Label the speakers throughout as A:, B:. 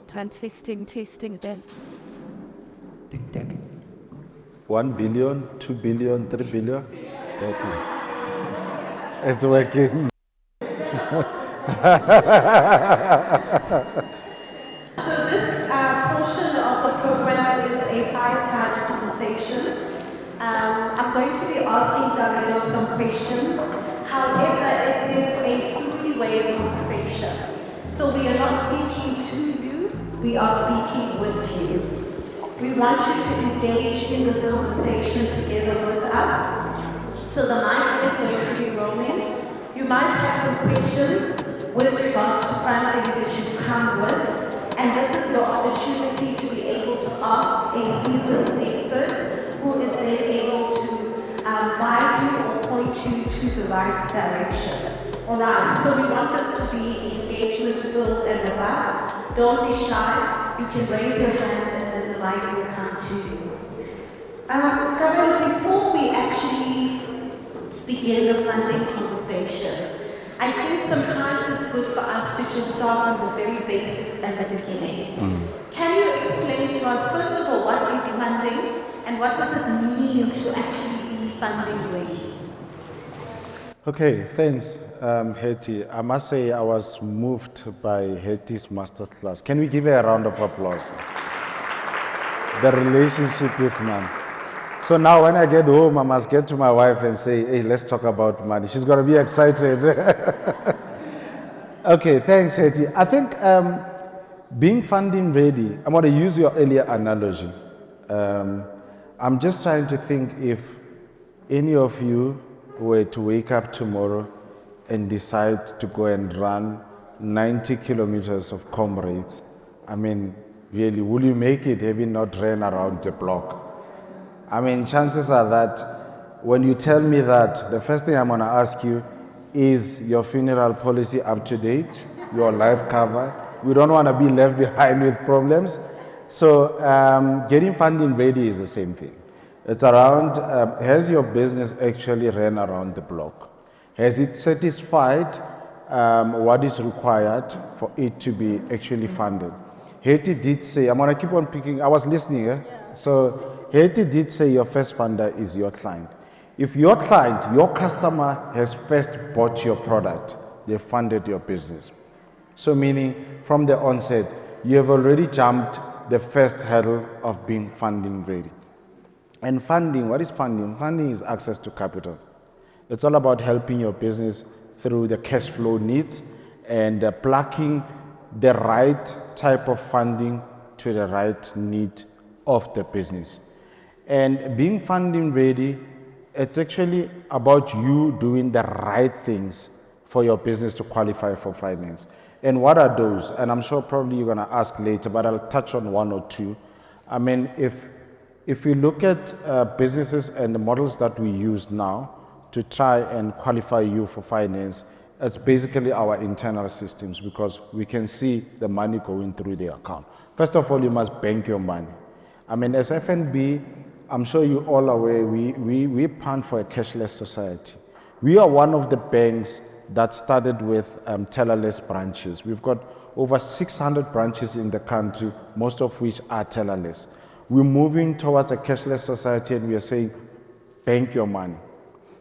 A: Testing then.
B: 1 billion, 2 billion, 3 billion. Okay. It's working.
C: So this portion of the program is a fireside conversation. I'm going to be asking Governor some questions. However, it is a three-way conversation. So we are not speaking to you, we are speaking with you. We want you to engage in this conversation together with us. So the mic is going to be rolling. You might have some questions with regards to funding that you've come with, and this is your opportunity to be able to ask a seasoned expert who is then able to guide you or point you to the right direction. All right, so we want this to be engagement-filled and robust. Don't be shy. You can raise your hand and then the mic will come to you. Governor, before we actually begin the funding conversation, I think sometimes it's good for us to just start from the very basics at the beginning. Can you explain to us, first of all, what is funding and what does it mean to actually be funding ready?
B: Okay, thanks, Hetty. I must say I was moved by Hetty's masterclass. Can we give her a round of applause? The relationship with money. So now when I get home, I must get to my wife and say, hey, let's talk about money. She's going to be excited. Okay, thanks, Hetty. I think being funding ready, I'm going to use your earlier analogy. I'm just trying to think if any of you were to wake up tomorrow and decide to go and run 90 kilometers of comrades, I mean, really, will you make it having not ran around the block? I mean, chances are that when you tell me that, the first thing I'm going to ask you is your funeral policy up to date, your life cover. We don't want to be left behind with problems. So getting funding ready is the same thing. It's around, has your business actually ran around the block? Has it satisfied what is required for it to be actually funded? Hetty did say, I'm going to keep on picking, I was listening. So Hetty did say your first funder is your client. If your client, your customer has first bought your product, they funded your business. So meaning from the onset, you have already jumped the first hurdle of being funding ready. And funding, what is funding? Funding is access to capital. It's all about helping your business through the cash flow needs and plugging the right type of funding to the right need of the business. And being funding ready, it's actually about you doing the right things for your business to qualify for finance. And what are those? And I'm sure probably you're going to ask later, but I'll touch on one or two. I mean, if we look at businesses and the models that we use now to try and qualify you for finance, it's basically our internal systems because we can see the money going through the account. First of all, you must bank your money. I mean, as FNB, I'm sure you're all aware, we punt for a cashless society. We are one of the banks that started with tellerless branches. We've got over 600 branches in the country, most of which are tellerless. We're moving towards a cashless society and we are saying, bank your money.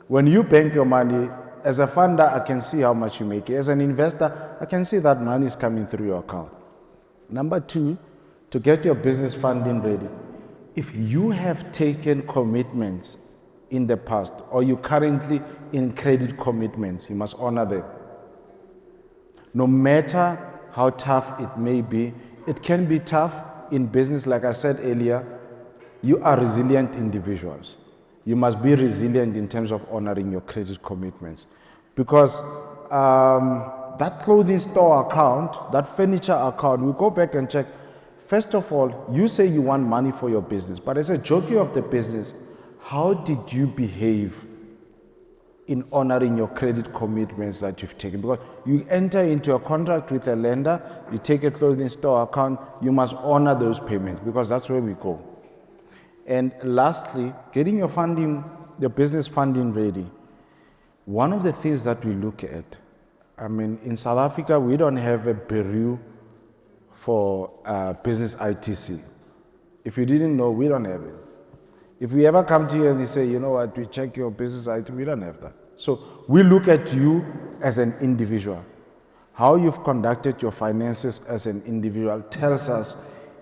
B: When you bank your money, as a funder, I can see how much you make. As an investor, I can see that money is coming through your account. Number two, to get your business funding ready, if you have taken commitments in the past or you're currently in credit commitments, you must honor them. No matter how tough it may be, it can be tough in business. Like I said earlier, you are resilient individuals. You must be resilient in terms of honoring your credit commitments. Because that clothing store account, that furniture account, we go back and check. First of all, you say you want money for your business, but as a jockey of the business, how did you behave in honoring your credit commitments that you've taken? Because you enter into a contract with a lender, you take a clothing store account, you must honor those payments because that's where we go. And lastly, getting your funding, your business funding ready. One of the things that we look at, I mean, in South Africa, we don't have a bureau for business ITC. If you didn't know, we don't have it. If we ever come to you and we say, you know what, we check your business ITC, we don't have that. So we look at you as an individual. How you've conducted your finances as an individual tells us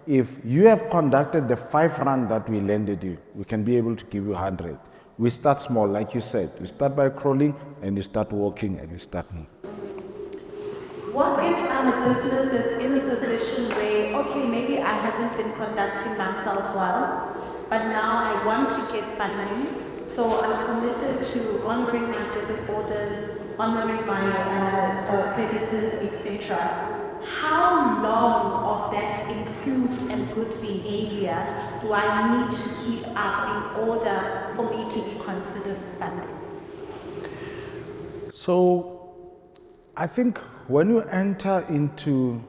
B: if you have conducted the 5 rand that we lended you, we can be able to give you 100. We start small, like you said. You start by crawling and you start walking and you start moving.
C: What if I'm a business that's in a position where, okay, maybe I haven't been conducting myself well, but now I want to get funding, so I'm committed to honoring my debit orders, honoring my creditors, etc. How long of that improved and good behavior do I need to keep up in order for me to be considered for funding?
B: So I think when you enter into,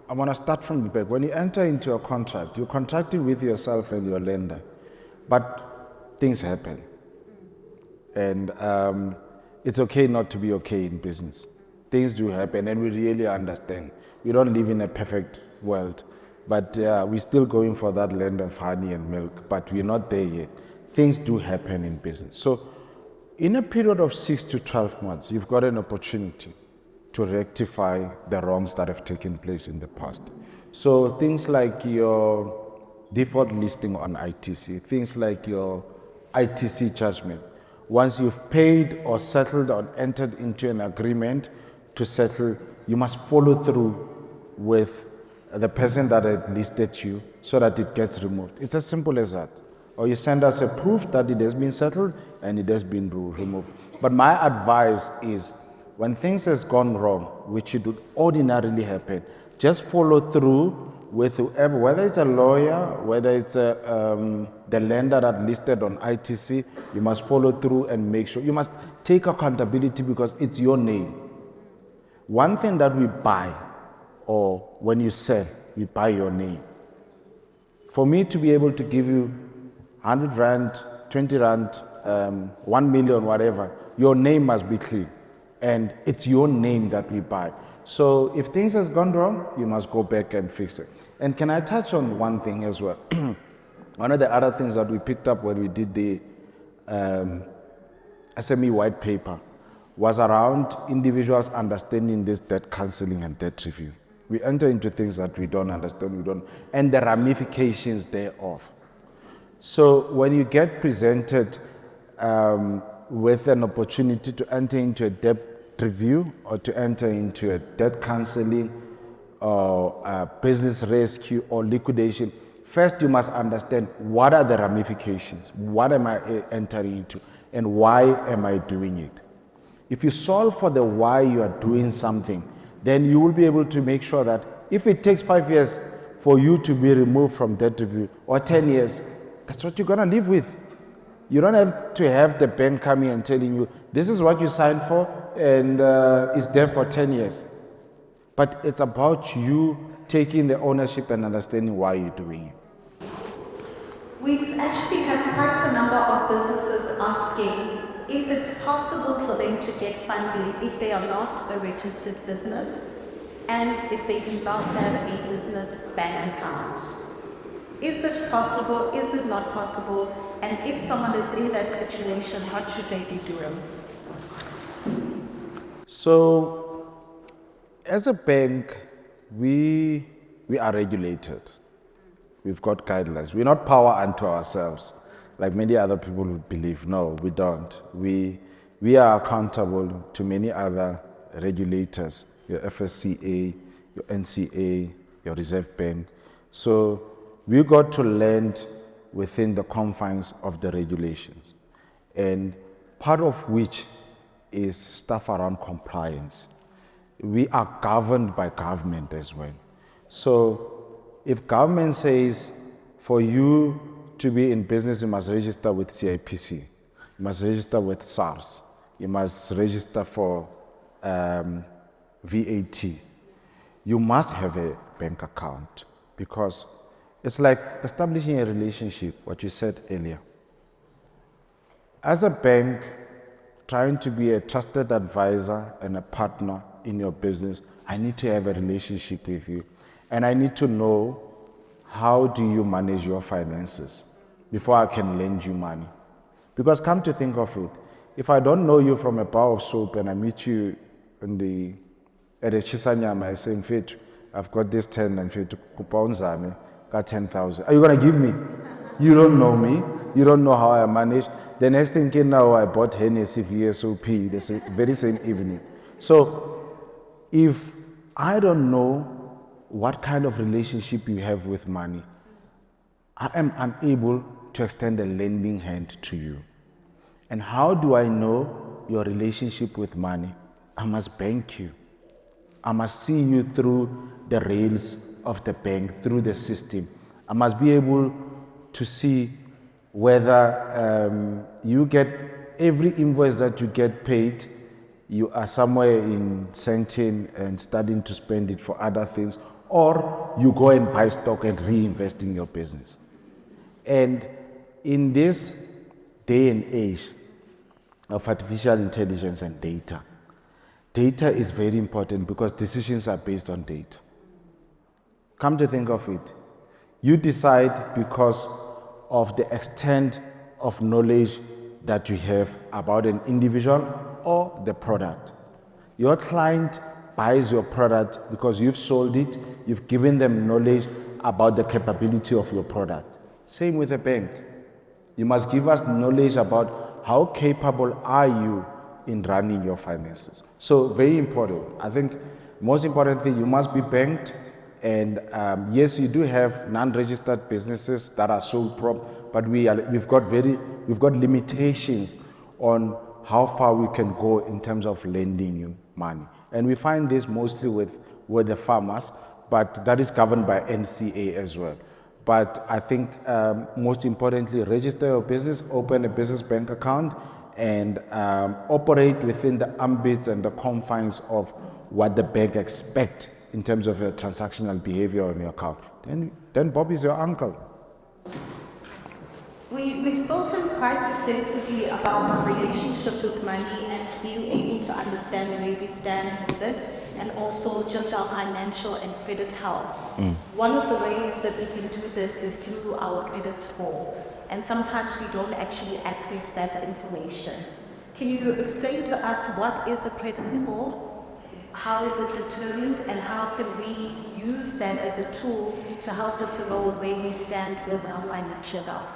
B: I want to start from the back. When you enter into a contract, you're contracting with yourself and your lender, but things happen. And it's okay not to be okay in business. Things do happen and we really understand. We don't live in a perfect world, but we're still going for that land of honey and milk, but we're not there yet. Things do happen in business. So in a period of 6 to 12 months, you've got an opportunity to rectify the wrongs that have taken place in the past. So things like your default listing on ITC, things like your ITC judgment. Once you've paid or settled or entered into an agreement to settle, you must follow through with the person that had listed you so that it gets removed. It's as simple as that. Or you send us a proof that it has been settled and it has been removed. But my advice is when things has gone wrong, which it would ordinarily happen, just follow through with whoever, whether it's a lawyer, whether it's the lender that listed on ITC, you must follow through and make sure. You must take accountability because it's your name. One thing that we buy, or when you sell, we buy your name. For me to be able to give you 100 rand, 20 rand, 1 million, whatever, your name must be clean. And it's your name that we buy. So if things has gone wrong, you must go back and fix it. And can I touch on one thing as well? One of the other things that we picked up when we did the SME white paper was around individuals understanding this debt counseling and debt review. We enter into things that we don't understand, and the ramifications thereof. So when you get presented with an opportunity to enter into a debt review or to enter into a debt counseling or a business rescue or liquidation, first you must understand what are the ramifications, what am I entering into, and why am I doing it. If you solve for the why you are doing something, then you will be able to make sure that if it takes 5 years for you to be removed from debt review or 10 years, that's what you're going to live with. You don't have to have the bank coming and telling you, this is what you signed for and it's there for 10 years. But it's about you taking the ownership and understanding why you're doing it.
C: We've actually had quite a number of businesses asking if it's possible for them to get funding if they are not a registered business and if they do not have a business bank account. Is it possible? Is it not possible? And if someone is in that situation, what should they be doing?
B: So, as a bank, we are regulated. We've got guidelines. We're not power unto ourselves, like many other people would believe. No, we don't. We are accountable to many other regulators, your FSCA, your NCA, your Reserve Bank. So we got to lend within the confines of the regulations, and part of which is stuff around compliance. We are governed by government as well. So if government says for you to be in business, you must register with CIPC, you must register with SARS, you must register for VAT, you must have a bank account, because it's like establishing a relationship, what you said earlier. As a bank, trying to be a trusted advisor and a partner in your business, I need to have a relationship with you. And I need to know, how do you manage your finances before I can lend you money? Because come to think of it, if I don't know you from a bar of soap and I meet you at the Chisanyama, I say, "Mfethu, I've got this 10 and Mfethu, kupaunzame, got 10,000. Are you going to give me? You don't know me. You don't know how I manage. The next thing you know, I bought Hennessy VSOP the very same evening. So if I don't know what kind of relationship you have with money, I am unable to extend a lending hand to you. And how do I know your relationship with money? I must bank you. I must see you through the rails of the bank, through the system. I must be able to see whether you get every invoice that you get paid, you are somewhere in Sanctin and starting to spend it for other things, or you go and buy stock and reinvest in your business. And in this day and age of artificial intelligence and data, data is very important because decisions are based on data. Come to think of it, you decide because of the extent of knowledge that you have about an individual or the product. Your client buys your product because you've sold it, you've given them knowledge about the capability of your product. Same with a bank. You must give us knowledge about how capable are you in running your finances. So very important. I think most important thing, you must be banked. And yes, you do have non-registered businesses that are sole prop, but we've got limitations on how far we can go in terms of lending you money. And we find this mostly with the farmers, but that is governed by NCA as well. But I think most importantly, register your business, open a business bank account, and operate within the ambits and the confines of what the bank expects in terms of your transactional behavior on your account. Then Bob is your uncle.
C: We've spoken quite extensively about our relationship with money and being able to understand where we stand with it, and also just our financial and credit health. One of the ways that we can do this is through our credit score, and sometimes we don't actually access that information. Can you explain to us what is a credit score? How is it determined, and how can we use that as a tool to help us know where we stand with our financial health?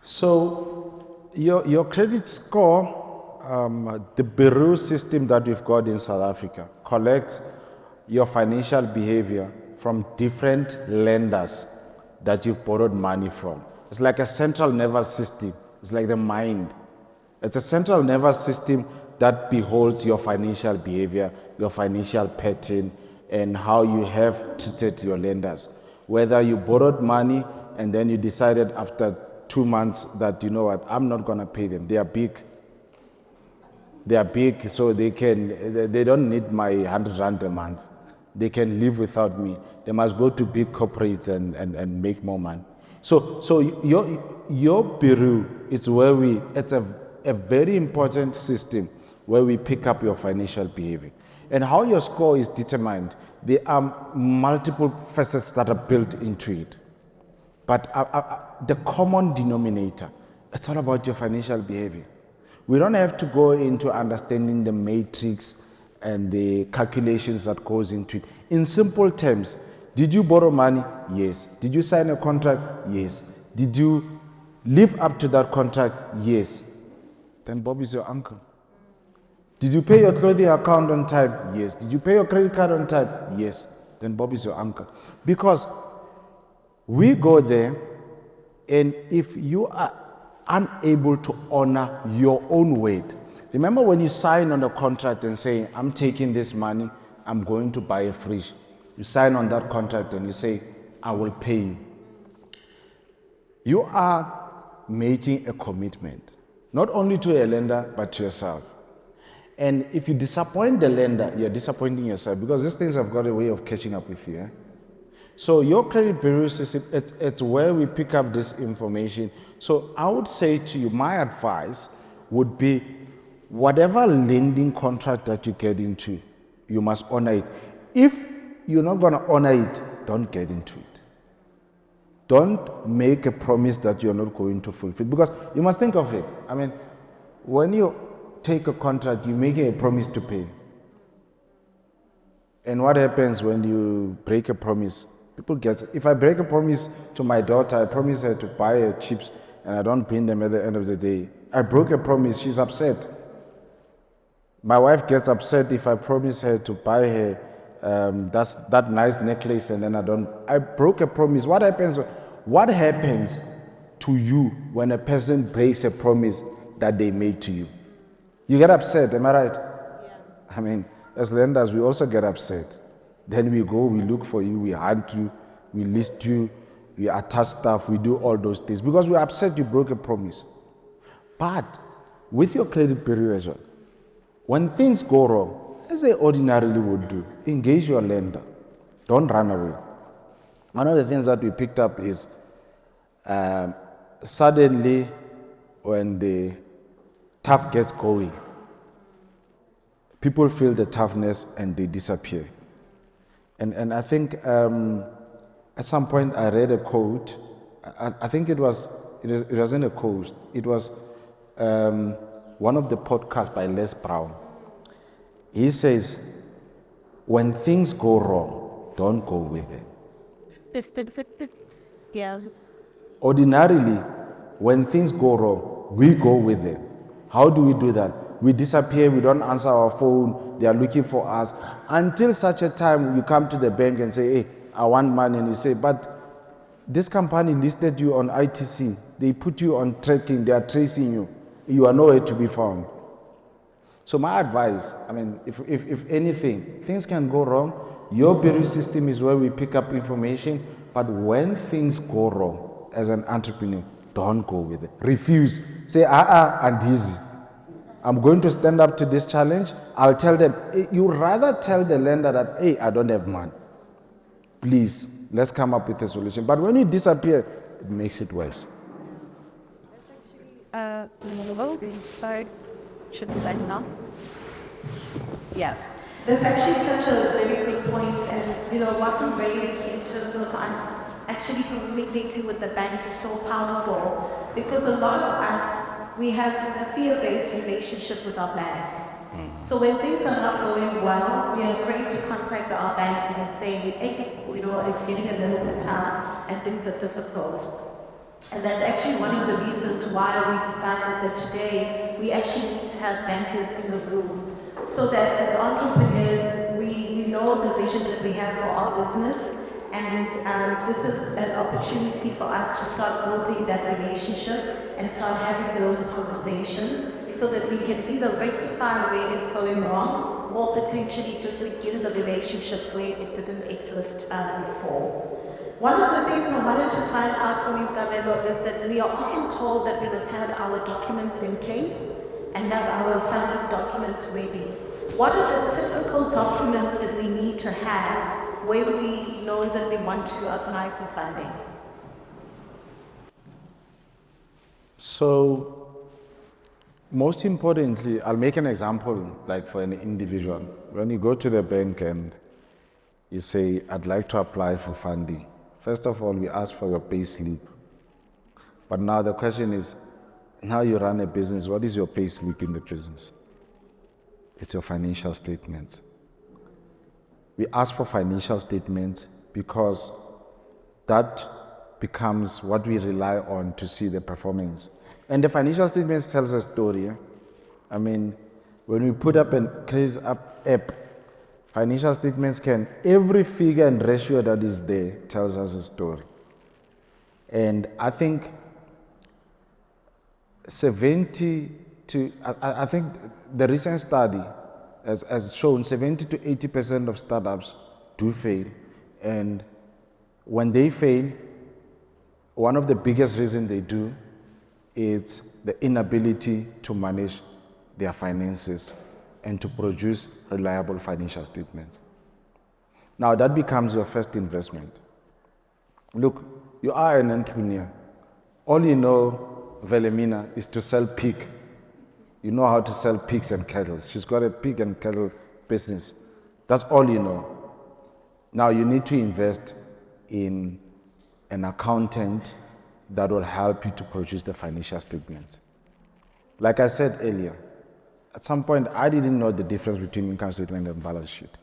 B: So your credit score, the bureau system that we've got in South Africa collects your financial behavior from different lenders that you've borrowed money from. It's like a central nervous system. It's like the mind. It's a central nervous system that beholds your financial behavior, your financial pattern, and how you have treated your lenders. Whether you borrowed money and then you decided after 2 months that, you know what, I'm not going to pay them. They are big. They are big, so they don't need my 100 rand a month. They can live without me. They must go to big corporates and make more money. So your bureau, it's a very important system where we pick up your financial behavior. And how your score is determined, there are multiple facets that are built into it. But the common denominator, it's all about your financial behavior. We don't have to go into understanding the matrix and the calculations that goes into it. In simple terms, did you borrow money? Yes. Did you sign a contract? Yes. Did you live up to that contract? Yes. Then Bob is your uncle. Did you pay your clothing account on time? Yes. Did you pay your credit card on time? Yes. Then Bob is your uncle. Because we go there, and if you are unable to honor your own word, remember when you sign on a contract and say, I'm taking this money, I'm going to buy a fridge. You sign on that contract and you say, I will pay you. You are making a commitment, not only to a lender, but to yourself. And if you disappoint the lender, you're disappointing yourself, because these things have got a way of catching up with you. So your credit bureau system, it's where we pick up this information. So I would say to you, my advice would be, whatever lending contract that you get into, you must honor it. If you're not going to honor it, don't get into it. Don't make a promise that you're not going to fulfill. Because you must think of it. I mean, when you take a contract, you're making a promise to pay. And what happens when you break a promise? People get, if I break a promise to my daughter, I promise her to buy her chips and I don't bring them at the end of the day. I broke a promise, she's upset. My wife gets upset if I promise her to buy her that nice necklace and then I broke a promise. What happens to you when a person breaks a promise that they made to you? You get upset, am I right?
C: Yes.
B: I mean, as lenders, we also get upset. Then we go, we look for you, we hunt you, we list you, we attach stuff, we do all those things because we're upset you broke a promise. But with your credit bureau as well, when things go wrong, as they ordinarily would do, engage your lender. Don't run away. One of the things that we picked up is suddenly when the tough gets going, people feel the toughness and they disappear. And I think at some point I read a quote. I think it wasn't a quote. It was one of the podcasts by Les Brown. He says, when things go wrong, don't go with it.
C: Yeah.
B: Ordinarily, when things go wrong, we go with it. How do we do that? We disappear, we don't answer our phone, they are looking for us, until such a time you come to the bank and say, hey, I want money, and you say, but this company listed you on ITC, they put you on tracking, they are tracing you, you are nowhere to be found. So my advice, I mean, if anything, things can go wrong. Your bureau system is where we pick up information, but when things go wrong, as an entrepreneur, don't go with it. Refuse. Say, and easy. I'm going to stand up to this challenge. I'll tell them, you rather tell the lender that, hey, I don't have money. Please, let's come up with a solution. But when you disappear, it makes it worse.
A: Sorry, should be like now. Yeah.
C: That's actually such a very good point, and what we raised in terms of us actually communicating with the bank is so powerful because a lot of us, we have a fear-based relationship with our bank. So when things are not going well, we are afraid to contact our bank and say, hey, it's getting a little bit tough and things are difficult. And that's actually one of the reasons why we decided that today we actually need to have bankers in the room so that as entrepreneurs, we know the vision that we have for our business, and this is an opportunity for us to start building that relationship and start having those conversations so that we can either rectify where it's going wrong or potentially just begin the relationship where it didn't exist before. One of the things I wanted to find out from you, Kabelo, is that we are often told that we must have our documents in place and have our funding documents ready. What are the typical documents that we need to have when we know that we want to apply for funding?
B: So, most importantly, I'll make an example, like for an individual. When you go to the bank and you say, I'd like to apply for funding. First of all, we ask for your pay slip. But now the question is, now you run a business, what is your pay slip in the business? It's your financial statements. We ask for financial statements because that becomes what we rely on to see the performance. And the financial statements tells a story. I mean, when we put up a credit app, financial statements every figure and ratio that is there tells us a story. And I think I think the recent study has shown 70 to 80% of startups do fail. And when they fail, one of the biggest reasons they do is the inability to manage their finances and to produce reliable financial statements. Now that becomes your first investment. Look, you are an entrepreneur. All you know, Velemina, is to sell pig. You know how to sell pigs and cattle. She's got a pig and cattle business. That's all you know. Now you need to invest in an accountant that will help you to produce the financial statements. Like I said earlier, at some point I didn't know the difference between income statement and balance sheet.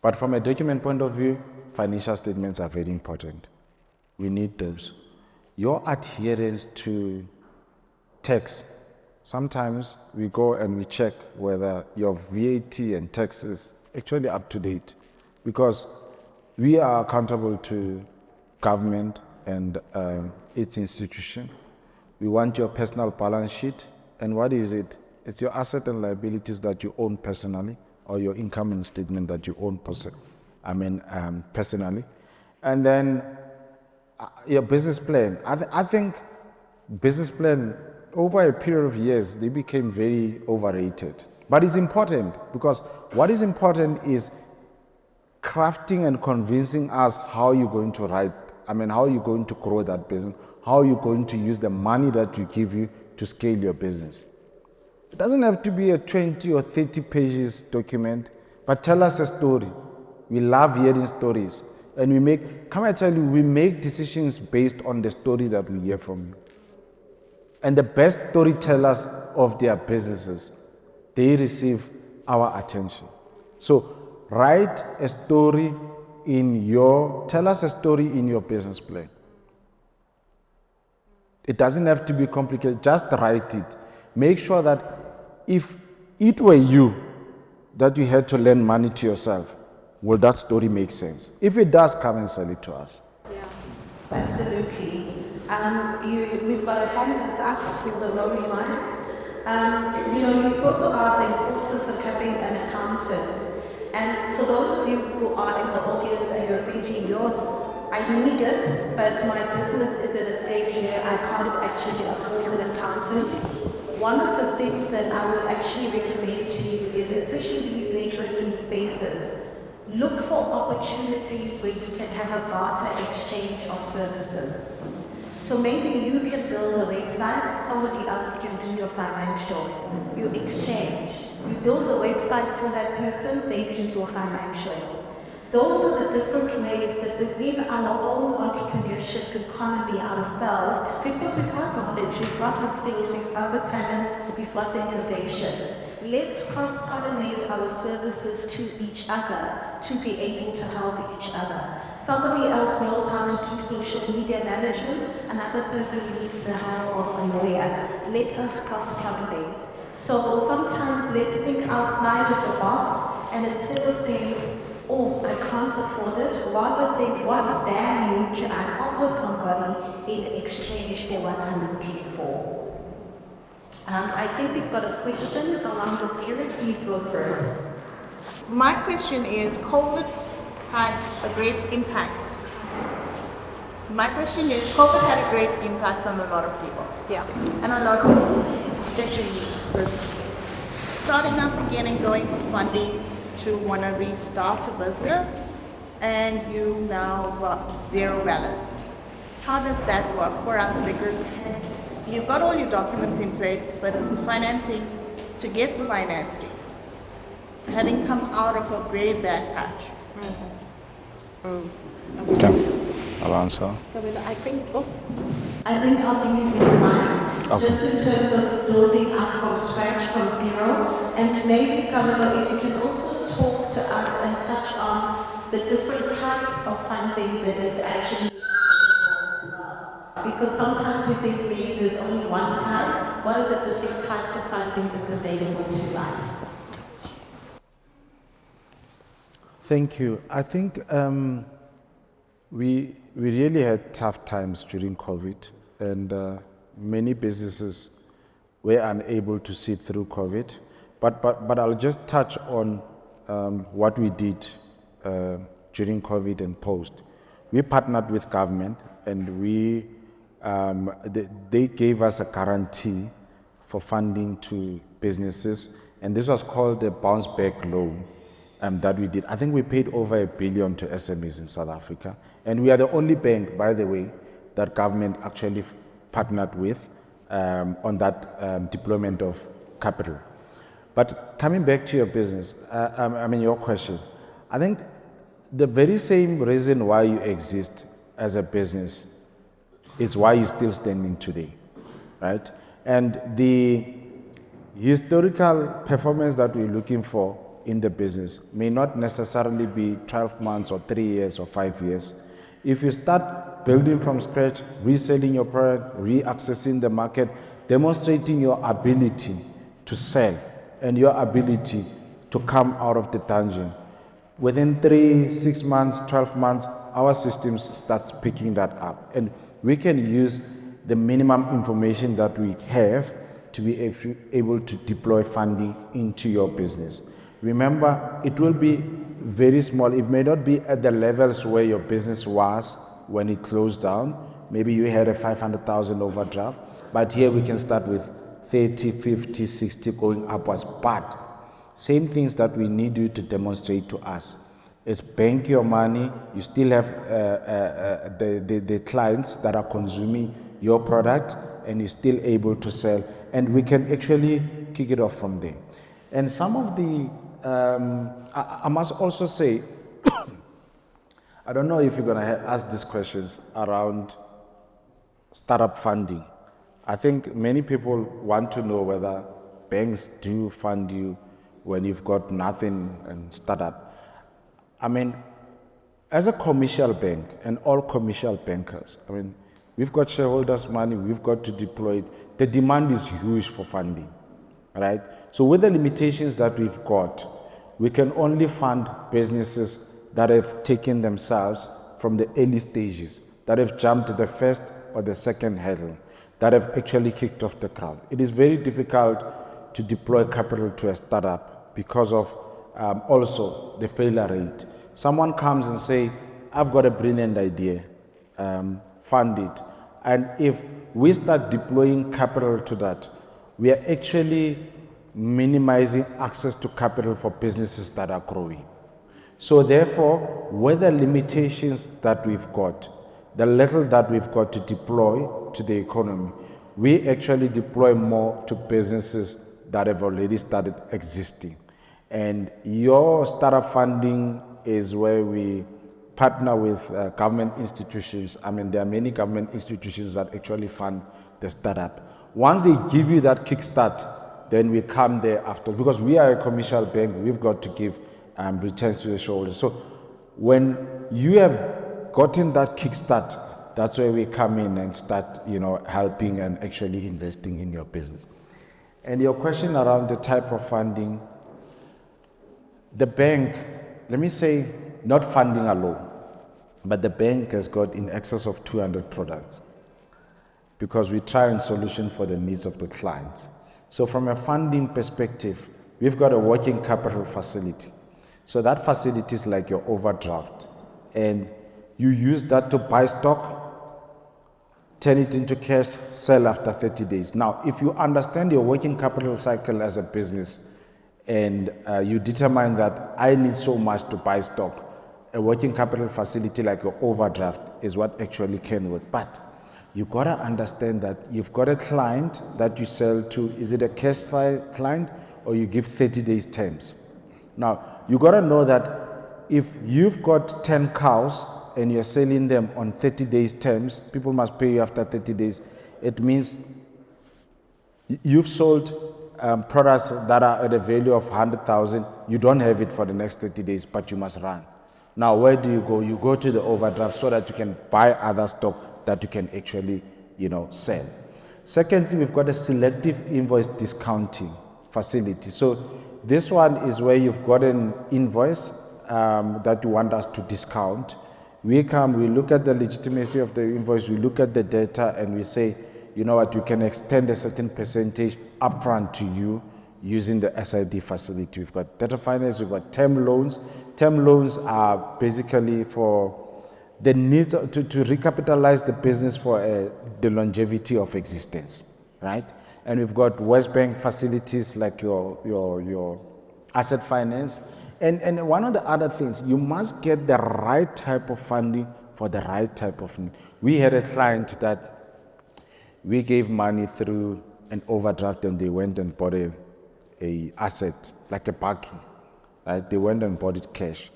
B: But from a document point of view, financial statements are very important. We need those. Your adherence to tax, sometimes we go and we check whether your VAT and tax is actually up to date, because we are accountable to government and its institution. We want your personal balance sheet. And what is it? It's your asset and liabilities that you own personally, or your income statement that you own personally. And then your business plan. I think business plan, over a period of years, they became very overrated. But it's important, because what is important is crafting and convincing us how you're going to how you're going to grow that business, how you're going to use the money that we give you to scale your business. It doesn't have to be a 20 or 30 pages document, but tell us a story. We love hearing stories. And we make decisions based on the story that we hear from you. And the best storytellers of their businesses, they receive our attention. So write a story tell us a story in your business plan. It doesn't have to be complicated, just write it. Make sure that if it were you that you had to lend money to yourself, will that story make sense? If it does, come and sell it to us.
C: Yeah, absolutely. We've got a hand that's up with the lowly one. You spoke about the importance of having an accountant. And for those of you who are in the audience and you're thinking, I need it, but my business is at a stage where I can't actually afford an accountant. One of the things that I would actually recommend to you is, especially these networking spaces, look for opportunities where you can have a barter exchange of services. So maybe you can build a website, somebody else can do your financials. You exchange. You build a website for that person, they do your financials. Those are the different ways that within our own entrepreneurship economy ourselves, because we've got knowledge, we've got the skills, we've got the talent, we've got the innovation. Let's cross-pollinate our services to each other to be able to help each other. Somebody else knows how to do social media management, another person needs the help of a lawyer. Let us cross-pollinate. So sometimes let's think outside of the box, and instead of saying, I can't afford it, rather think, what value can I offer somebody in exchange for what I'm looking for? I think we've got a question along this area. Please go first.
D: My question is, COVID had a great impact. COVID had a great impact on a lot of people.
A: Yeah.
D: And a lot of SMEs. Starting up again and going for funding to want to restart a business, and you now got zero balance. How does that work for us? Because you've got all your documents in place, but financing, to get financing, having come out of a very bad patch.
B: Okay, I'll answer.
C: I think I'll give you this slide, just in terms of building up from scratch, from zero, and maybe, Governor, if you can also talk to us and touch on the different types of funding that is actually available as well. Because sometimes we think maybe there's only one type. What are the different types of funding that's available to us?
B: Thank you. I think we really had tough times during COVID, and many businesses were unable to see through COVID. But I'll just touch on what we did during COVID and post. We partnered with government, and they gave us a guarantee for funding to businesses, and this was called a bounce back loan that we did. I think we paid over $1 billion to SMEs in South Africa, and we are the only bank, by the way, that government actually partnered with on that deployment of capital. But coming back to your business, your question, I think the very same reason why you exist as a business is why you're still standing today, right? And the historical performance that we're looking for in the business may not necessarily be 12 months or 3 years or 5 years. If you start building from scratch, reselling your product, re-accessing the market, demonstrating your ability to sell and your ability to come out of the dungeon, within 3, 6 months, 12 months, our systems starts picking that up. And we can use the minimum information that we have to be able to deploy funding into your business. Remember, it will be very small. It may not be at the levels where your business was when it closed down. Maybe you had a 500,000 overdraft, but here we can start with 30, 50, 60 going upwards. But same things that we need you to demonstrate to us is bank your money. You still have the clients that are consuming your product and you're still able to sell, and we can actually kick it off from there. And some of the, I must also say, I don't know if you're going to ask these questions around startup funding. I think many people want to know whether banks do fund you when you've got nothing and startup. I mean, as a commercial bank and all commercial bankers, I mean, we've got shareholders' money, we've got to deploy it. The demand is huge for funding, right? So with the limitations that we've got, we can only fund businesses that have taken themselves from the early stages, that have jumped the first or the second hurdle, that have actually kicked off the ground. It is very difficult to deploy capital to a startup because of also the failure rate. Someone comes and say, I've got a brilliant idea, fund it. And if we start deploying capital to that, we are actually minimizing access to capital for businesses that are growing. So therefore, with the limitations that we've got, the little that we've got to deploy to the economy, we actually deploy more to businesses that have already started existing. And your startup funding is where we partner with government institutions. I mean, there are many government institutions that actually fund the startup. Once they give you that kickstart, then we come there after, because we are a commercial bank, we've got to give returns to the shareholders. So when you have gotten that kickstart, that's where we come in and start, helping and actually investing in your business. And your question around the type of funding, the bank, let me say, not funding alone, but the bank has got in excess of 200 products because we try and solution for the needs of the clients. So from a funding perspective, we've got a working capital facility. So that facility is like your overdraft, and you use that to buy stock, turn it into cash, sell after 30 days. Now, if you understand your working capital cycle as a business and you determine that I need so much to buy stock, a working capital facility like your overdraft is what actually can work. But you got to understand that you've got a client that you sell to. Is it a cash client or you give 30 days terms? Now, you got to know that if you've got 10 cows and you're selling them on 30 days terms, people must pay you after 30 days. It means you've sold products that are at a value of 100,000. You don't have it for the next 30 days, but you must run. Now, where do you go? You go to the overdraft so that you can buy other stock that you can actually, sell. Secondly, we've got a selective invoice discounting facility. So this one is where you've got an invoice that you want us to discount. We come, we look at the legitimacy of the invoice, we look at the data, and we say, you know what, you can extend a certain percentage upfront to you using the SID facility. We've got data finance, we've got term loans. Term loans are basically for the needs to recapitalize the business for the longevity of existence, right? And we've got West Bank facilities like your asset finance. And one of the other things, you must get the right type of funding for the right type of need. We had a client that we gave money through an overdraft and they went and bought a asset, like a parking, right? They went and bought it cash.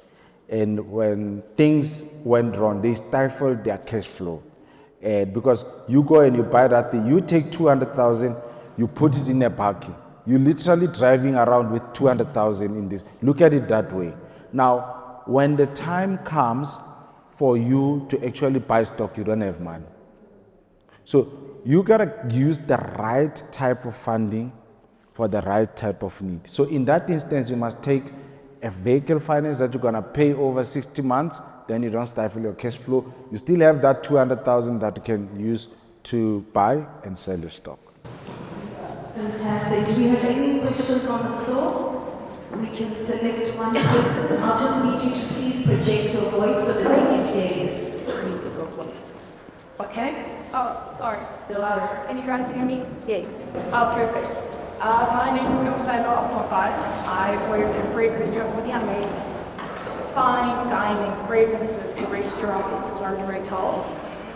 B: And when things went wrong, they stifled their cash flow. And because you go and you buy that thing, you take 200,000, you put it in a parking. You're literally driving around with 200,000 in this. Look at it that way. Now, when the time comes for you to actually buy stock, you don't have money. So you gotta use the right type of funding for the right type of need. So in that instance, you must take a vehicle finance that you're gonna pay over 60 months, then you don't stifle your cash flow. You still have that 200,000 that you can use to buy and sell your stock.
C: Fantastic. Do we have any questions on the floor? We can select one person. I'll just need you to please project your voice so that we can hear you. Okay?
E: Oh, sorry.
C: The louder.
E: Can you guys hear me?
A: Yes.
E: Oh, perfect. My name is Gonzalo Alpapad. I work in fragrance company. I make fine dining fragrances for restaurants as well as retail.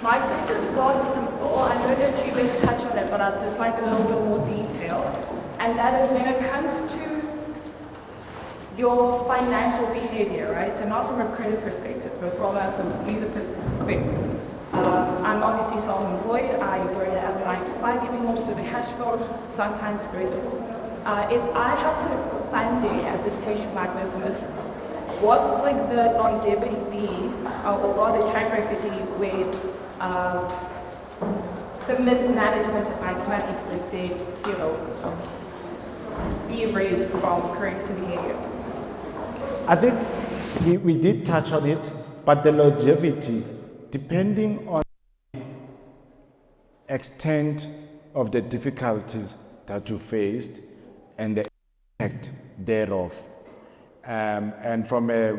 E: My question is quite simple. I know that you did touch on it, but I'd just like a little bit more detail. And that is when it comes to your financial behavior, right? So not from a credit perspective, but from a user perspective. I'm obviously self-employed. I work at 9 to 5, giving most of the cash flow, sometimes credits. If I have to look for funding at this stage of my business, what would the longevity be, or what the track record be with the mismanagement of my monies would then, be erased from currency behavior?
B: I think we did touch on it, but the longevity, depending on the extent of the difficulties that you faced and the impact thereof. And from a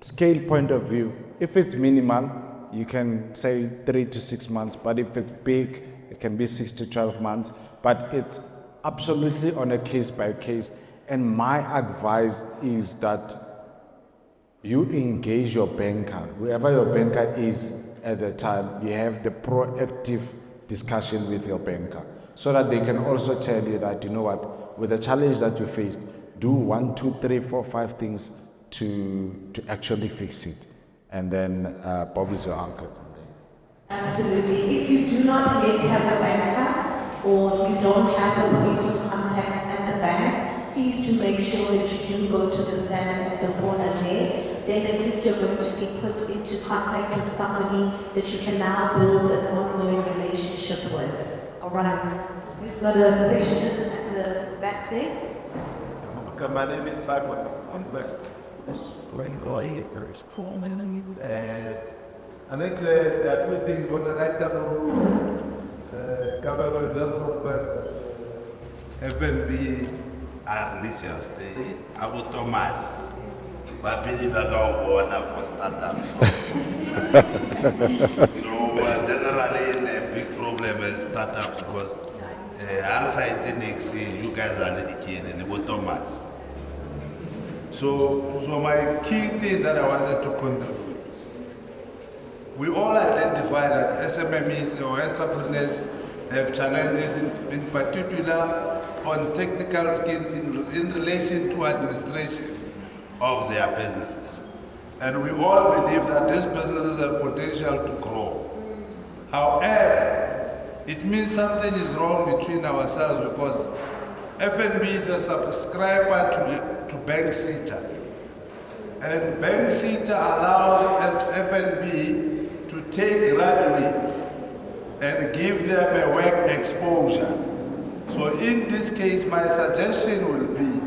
B: scale point of view, if it's minimal, you can say 3 to 6 months, but if it's big, it can be 6 to 12 months, but it's absolutely on a case by case. And my advice is that you engage your banker, whoever your banker is at the time, you have the proactive discussion with your banker so that they can also tell you that, you know what, with the challenge that you faced, do 1, 2, 3, 4, 5 things to actually fix it. And then Bob is your uncle from there.
C: Absolutely. If you do not yet have a banker or you don't have a point of contact at the bank, please do make sure that you do go to the stand at the corner there. Then at least you're going to be put into contact with somebody that you can now build an ongoing relationship with. All right. We've got a question in the back there.
F: My name is Simon. I'm blessed. I think there are two things on the right government level, FNB are religious. They Abu Thomas, but believe I go for startups. So generally, a big problem is startups because our side you guys are dedicated and Abu Thomas. So my key thing that I wanted to contribute, we all identify that SMMEs or entrepreneurs have challenges in particular on technical skills in relation to administration of their businesses. And we all believe that these businesses have potential to grow. However, it means something is wrong between ourselves because FNB is a subscriber to Bank Sita. And Bank Sita allows FNB to take graduates and give them a work exposure. So in this case, my suggestion will be,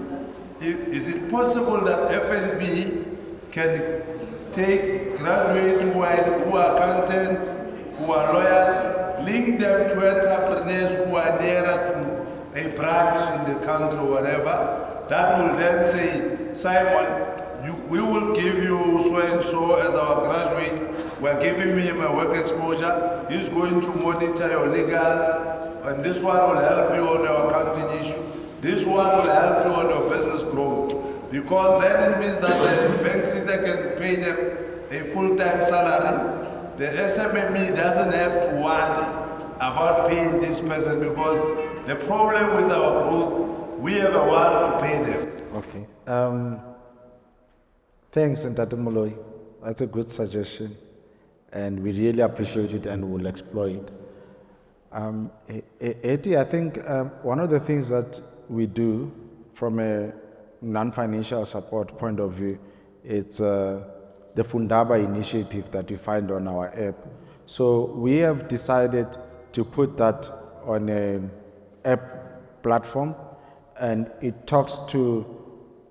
F: is it possible that FNB can take graduates who are accountants, who are lawyers, link them to entrepreneurs who are nearer to a branch in the country or whatever, that will then say, Simon, we will give you so and so as our graduate. We're giving him a work exposure. He's going to monitor your legal, and this one will help you on your accounting issue. This one will help you on your business growth. Because then it means that the bank sitter can pay them a full-time salary. The SMME doesn't have to worry about paying this person because the problem with our growth, we have a worry to pay them.
B: Okay. Thanks, Ntate Moloi. That's a good suggestion, and we really appreciate it and will explore it. Eti, I think one of the things that we do from a non-financial support point of view, it's the Fundaba initiative that you find on our app. So we have decided to put that on an app platform, and it talks to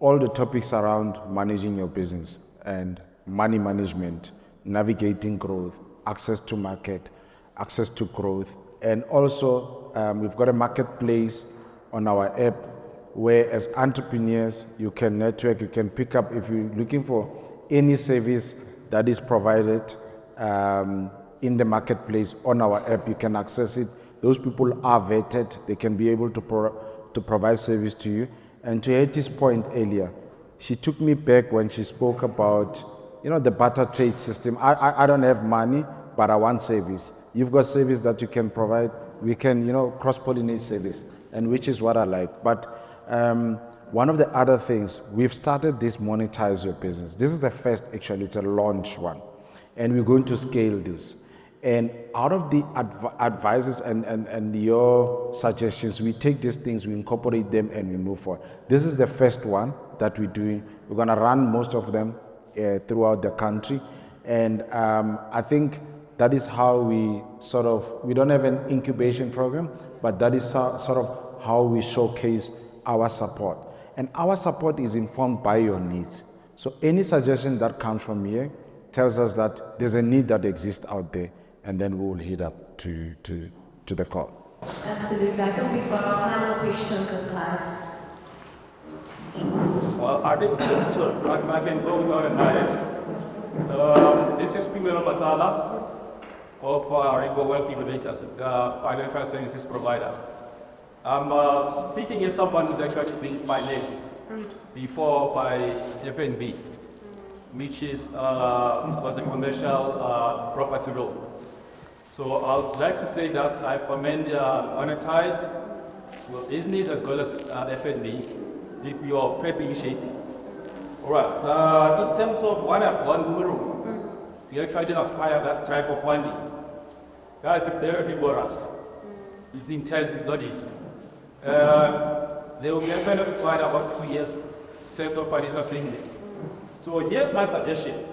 B: all the topics around managing your business and money management, navigating growth, access to market, access to growth. And also, we've got a marketplace on our app where as entrepreneurs, you can network, you can pick up if you're looking for any service that is provided in the marketplace on our app, you can access it. Those people are vetted, they can be able to provide service to you. And to Eti's point earlier, she took me back when she spoke about, the barter trade system. I don't have money, but I want service. You've got service that you can provide. We can, cross-pollinate service, and which is what I like. But one of the other things, we've started this Monetize Your Business. This is the first, actually, it's a launch one. And we're going to scale this. And out of the advices and your suggestions, we take these things, we incorporate them, and we move forward. This is the first one that we're doing. We're going to run most of them throughout the country. And I think that is how we we don't have an incubation program, but that is sort of how we showcase our support. And our support is informed by your needs. So any suggestion that comes from here tells us that there's a need that exists out there, and then we will head up to the call.
C: Absolutely. I think we've got our final question on the slide.
G: Well, I think I've been going on and I. This is Primero Batala of Ringo Wealth Innovators, financial services provider. I'm speaking as someone who's actually been financed before by FNB, which was a commercial property loan. So I would like to say that I commend Monetize your business as well as FNB with your first initiative. All right, in terms of what I've gone through, we are trying to acquire that type of funding. Guys, if they're looking for us, it's intense, it's not easy. They will never require about 2 years set of financial statements. So here's my suggestion.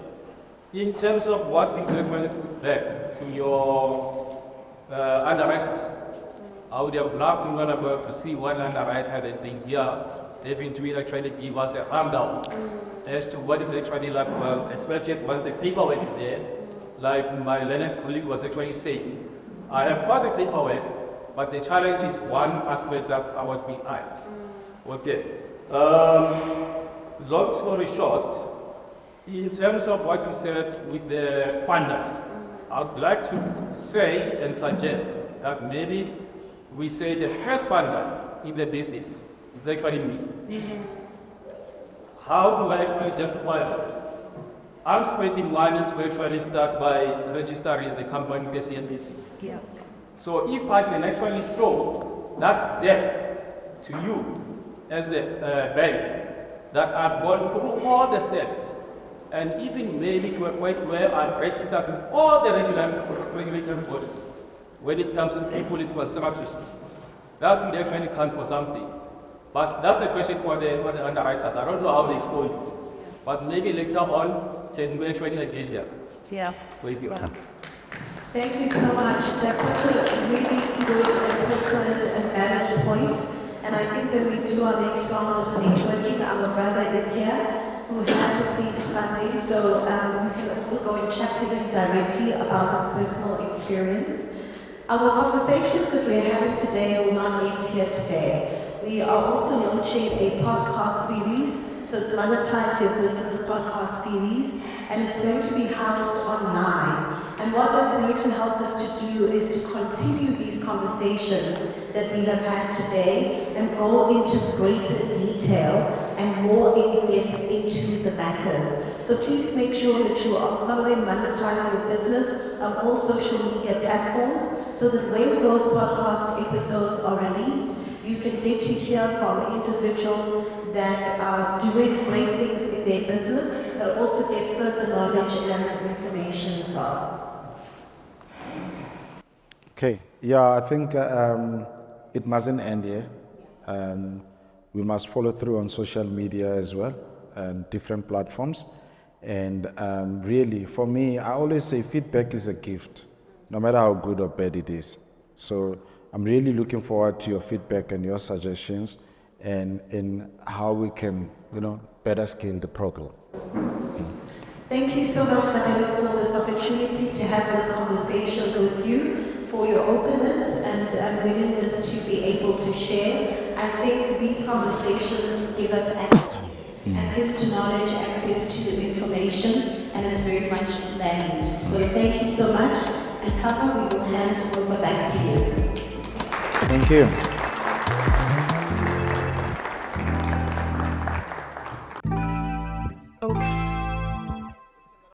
G: In terms of what we can put back to your underwriters, I would have loved to learn about to see one underwriter that they've been doing actually give us a rundown as to what is actually like, especially once the paperwork is there, like my Leonard colleague was actually saying. I have got the paperwork, but the challenge is one aspect that I was behind. Okay. Long story short, in terms of what you said with the funders, I would like to say and suggest that maybe we say the first funder in the business is actually me. How do I actually justify that? I'm spending money to actually start by registering the company, the CNBC.
A: Yeah.
G: So if I can actually show that zest to you as a bank, that I've gone through all the steps, and even maybe to a point where I've registered with all the regulatory bodies when it comes to apolitical structures, that would actually count for something. But that's a question for the underwriters. I don't know how they score you, but maybe later on, can we actually engage them?
A: Yeah.
G: With you.
A: Yeah.
C: Thank you so much. That's such a really good and excellent and valid point. And I think when we do our next round of networking, our brother is here who has received funding. So we can also go and chat to him directly about his personal experience. Our conversations that we're having today will not end here today. We are also launching a podcast series. So it's Monetize Your Business podcast series, and it's going to be housed online. And what that's going to help us to do is to continue these conversations that we have had today and go into greater detail and more in depth into the matters. So please make sure that you are following Monetize Your Business on all social media platforms so that when those podcast episodes are released, you can get to hear from individuals that are doing great things in their business, but also get further knowledge and information as well.
B: Okay, yeah, I think it mustn't end here. We must follow through on social media as well, and different platforms. And really, for me, I always say feedback is a gift, no matter how good or bad it is. So I'm really looking forward to your feedback and your suggestions, and in how we can, better scale the program.
C: Thank you so much, Manolo, for this opportunity to have this conversation with you, for your openness and willingness to be able to share. I think these conversations give us access to knowledge, access to the information, and it's very much valued. So thank you so much, and Papa, we will hand over back to you.
B: Thank you.